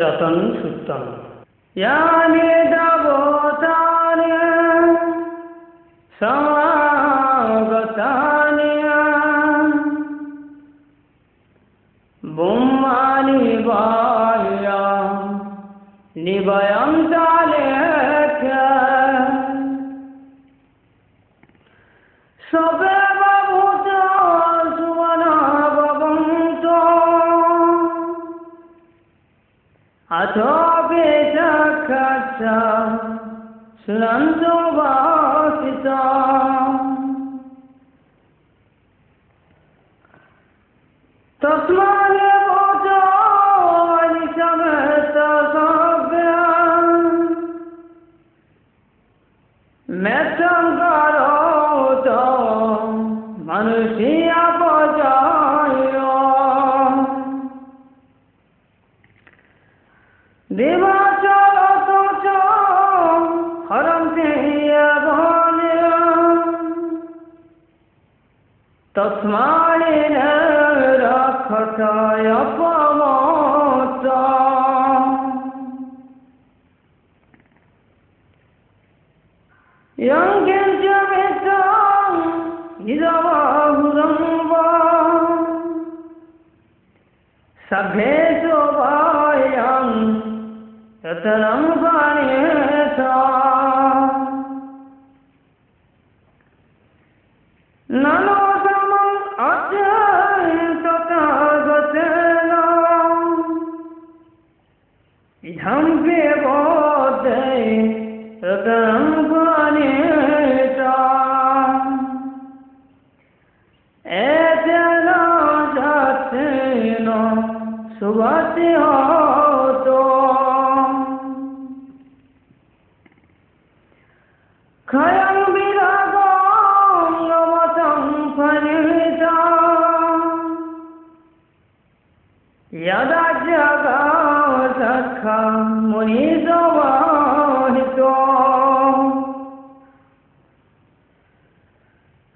रतन सुतम यानि देवतानि समागतानि ब्रह्माणि बाह्य निभयन्तालेख्य सवेव भूतो सुमना भवन्तो अथोऽपि चक्षुष शृण्वन्तो भासिताम् तस्मादेव भूतो अनिशमस्तसभ्यम् मेत्तं करोतु मनुष्यापजायो देवाचरतो च हरन्ति यवनम् तस्मादेव रक्षताय पवनम् यं किञ्चित् निजबाहुरं वा सभ्येषु वायं रतनं गणेश ननो समम् अत्यन्ततगतेन इदं विबोधे रतनं गणेश एतेन जातेन सुगति होतो खयं विरागं नमतं फलिता यदा जगावसखा मुनिसमाहितो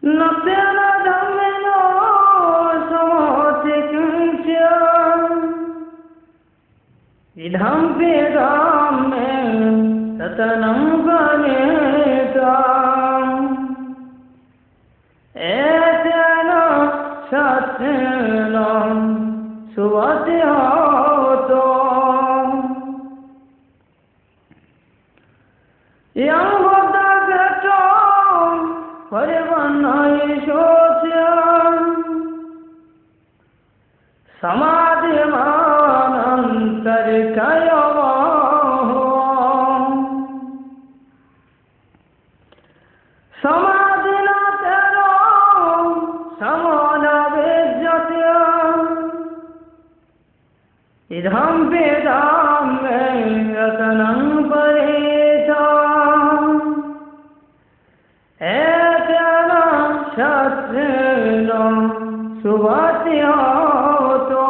न तेन धम्मेन समोऽस्ति किञ्चित् इदं वेदं मे रतनं गणेश एतेन सत्येन सुगति होतो यं बुद्धकृतो परिवन्नयिषोऽस्य समाधिमानन्तरिकयवः समाधिना तेनो समो न विद्यते इदं वेदं मे रतनं परेषाम् एतेन सत्येन सुगति होतो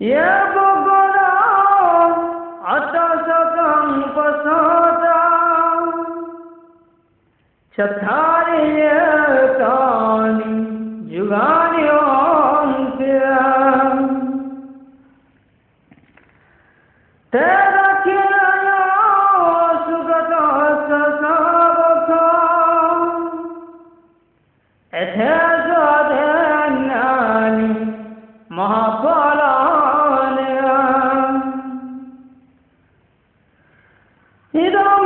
ये पुरुषो अतसकं पश्यता चत्वारि एतानि युगानि अन्त्यम् ते दक्षिणयो सुगतस्य सावकम् यथेच्छादन्यानि महाफलानि इदं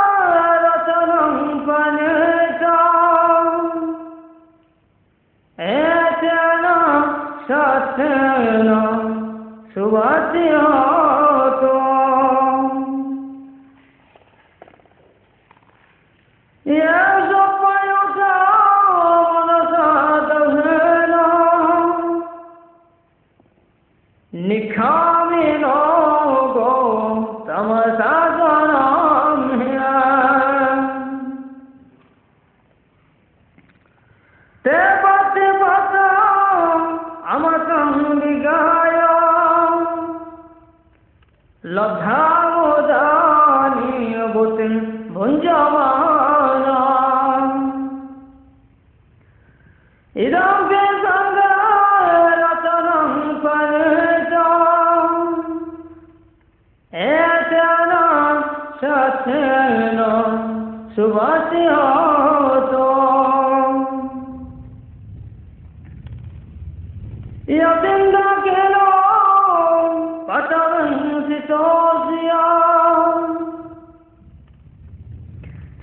विसङ्गरतनं फलितम् एतेन सत्येन सुगति होतो ये स्वपयुषो मनसा दहेन निखामिनो गौतमसा गणाम्य ते पतिपता अमतं विगाय लब्धावदानि भूतिं भुञ्जमाना इदं suatihato yatinda kelo patavan sitosia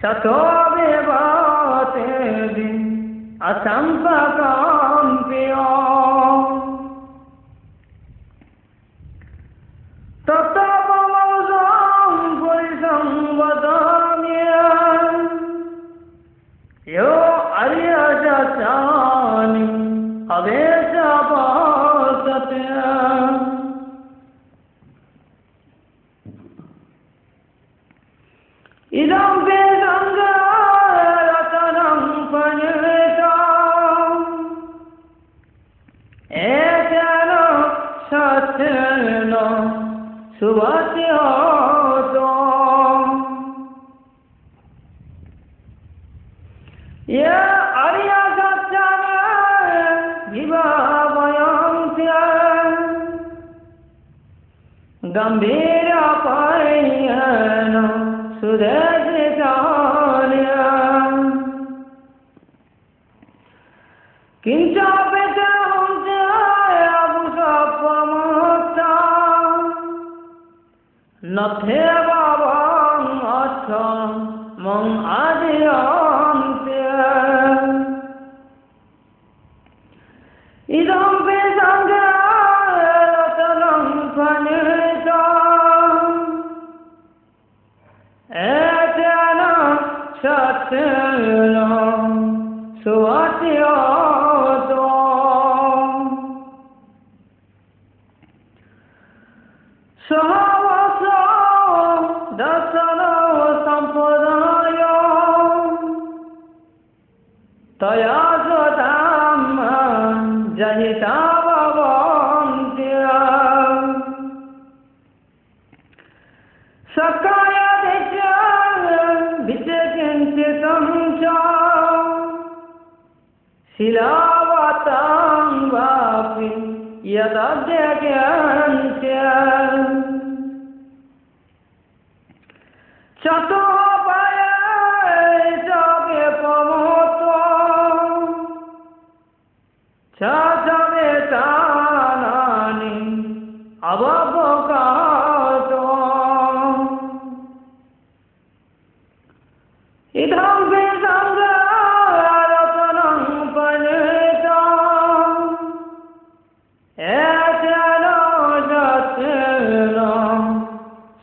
chatobe bate bin asampakampiyo tatapamazam purisambadamya yo ariyajachani avesapasatya idam vedanga ratanam panetam etana satyana suvatyato ya arya satyana vivavayantya gambhira parayana sudhajitanya kinchapetahuncha abusapamata nathevavang atham mang adiyantya idam pesanga ratanam panetam etana satyana suvatyato sahavasa dasana sampadaya taya satam jahitavavantya sakaya dechya vichekinchitam cha silavatam vapi yadadhyagyancha chatohapaya jage pamoto chachavetanani avavokato idam vesanga ratanam panetam etana jatyana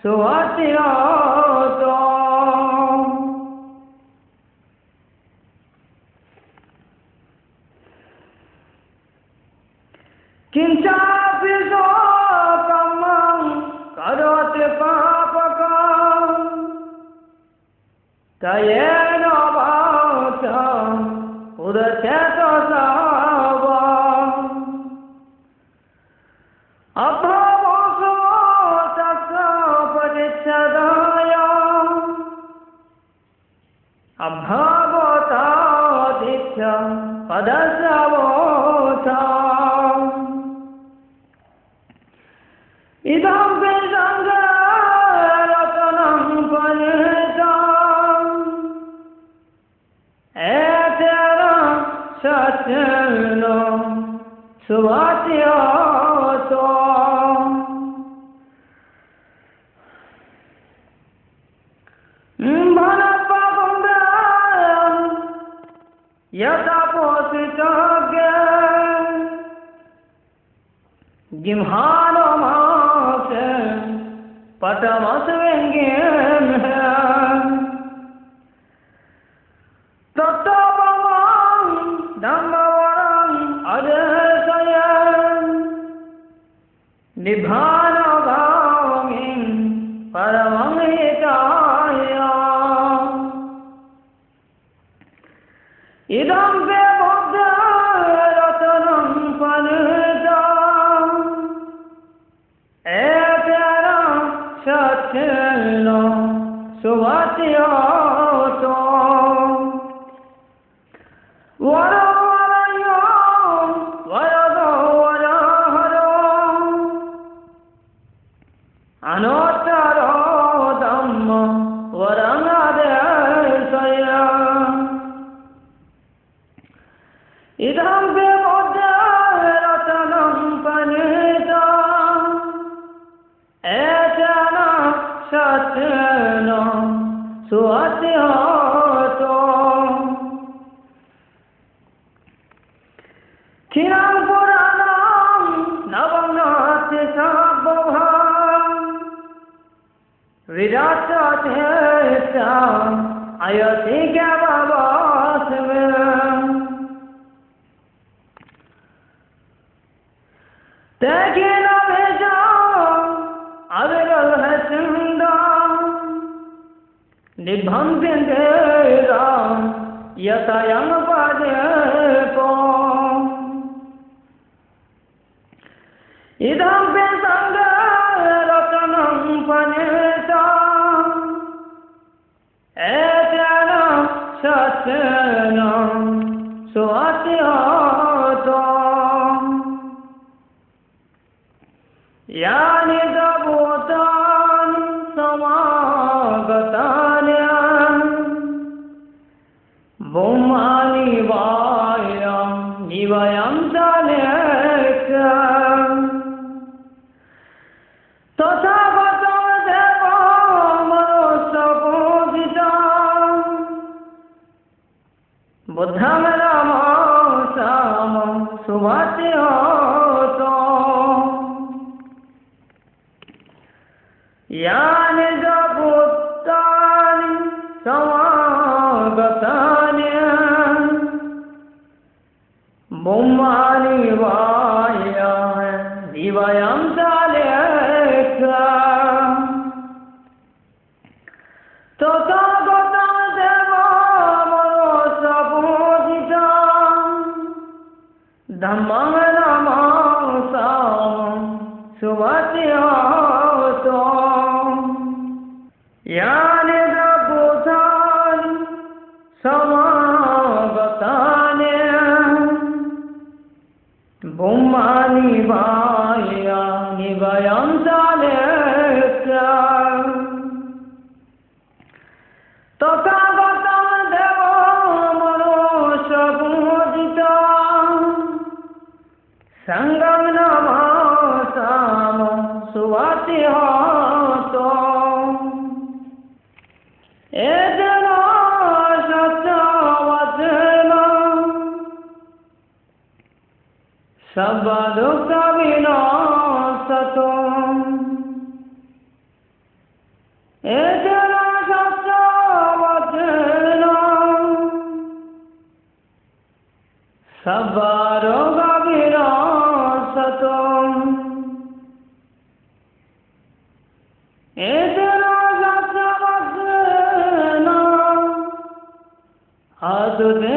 suvatyato kinchapi sokamam karoti papakam tayena bhautam udacheta savam abhavaso tasya parichadaya abhavataditya padasavotam idam vesanga ratanam panetam etana satyana suvatyato bhanapapamya yatapositagya gimhanamase patamasvengem tattapamam dhammavaram adesayam nibbhanagavamim paramam hitaya idam vebodha ratanam panetam etana satyana suvatyato varavarayo varado varaharo idam begodarathanam panitam etana satyana suatyatam Kiram Puranam Navanati Sabhavam Vidatatesam Ayati Gavavasvam Tekina Vijam Aviral Hasindam Nibham Pinderam Yatayam Padepam idam besanga ratanam panitam etana satyanam suatyatam yani dabutani samagatani bhumani vayam nivayam dalekam Tathagatam deva manusapoditam buddham ramasam suvatyatam yani jabuttani samagatani bummani vaya divayam Tathagatam deva manusapoditam dhammam namasam suvatyatam yani bhutani samagatani bhummani vaya nivayam dalekam Tathagatam deva manusapoditam sangam namasam suvatyatam etana satyavatanam sabbadukha vinasatam etana Sabbaroga vinasatam etana satyavatanam adute